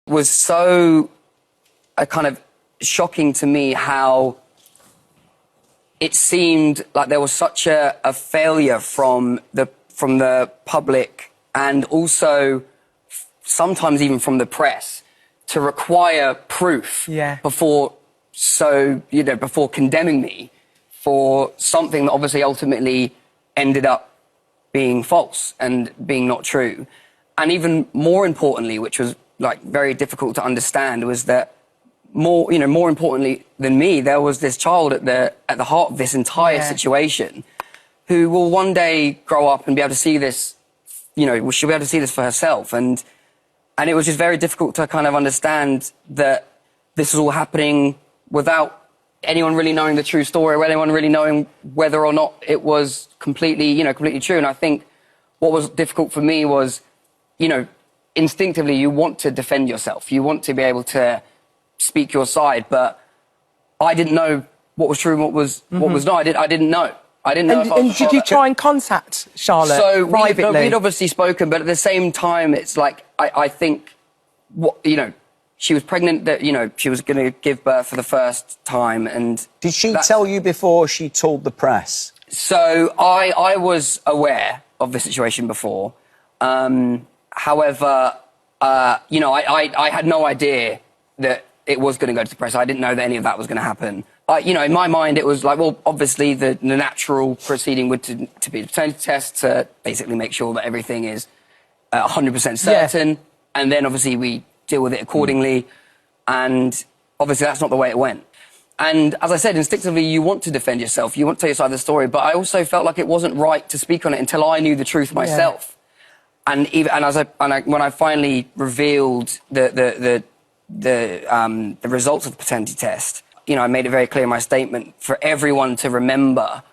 was so kind of shocking to me how it seemed like there was such a failure from the public and also sometimes even from the press to require proof before condemning me for something that obviously ultimately ended up being false and being not true. And even more importantly, which was like very difficult to understand, was that more importantly than me, there was this child at the heart of this entire situation who will one day grow up and be able to see this, she'll be able to see this for herself. And it was just very difficult to kind of understand that this was all happening without anyone really knowing the true story, or anyone really knowing whether or not it was completely true. And I think what was difficult for me was, instinctively you want to defend yourself. You want to be able to speak your side, but I didn't know what was true and what was not. I didn't know. I didn't know. And did you try and contact Charlotte privately? We'd obviously spoken, but at the same time, it's like I think she was pregnant. That she was going to give birth for the first time, and did she tell you before she told the press? So I was aware of the situation before. However, I had no idea that it was going to go to the press. I didn't know that any of that was going to happen. In my mind, it was like, well, obviously the natural proceeding would to be a paternity test to basically make sure that everything is 100% certain, and then obviously we deal with it accordingly. And obviously that's not the way it went. And as I said, instinctively, you want to defend yourself. You want to tell your side of the story. But I also felt like it wasn't right to speak on it until I knew the truth myself. And when I finally revealed the results of the paternity test, I made it very clear in my statement for everyone to remember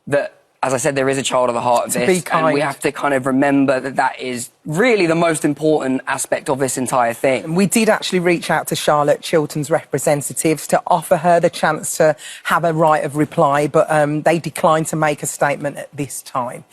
that, as I said, there is a child at the heart of this, and we have to kind of remember that that is really the most important aspect of this entire thing. We did actually reach out to Charlotte Chilton's representatives to offer her the chance to have a right of reply, but they declined to make a statement at this time.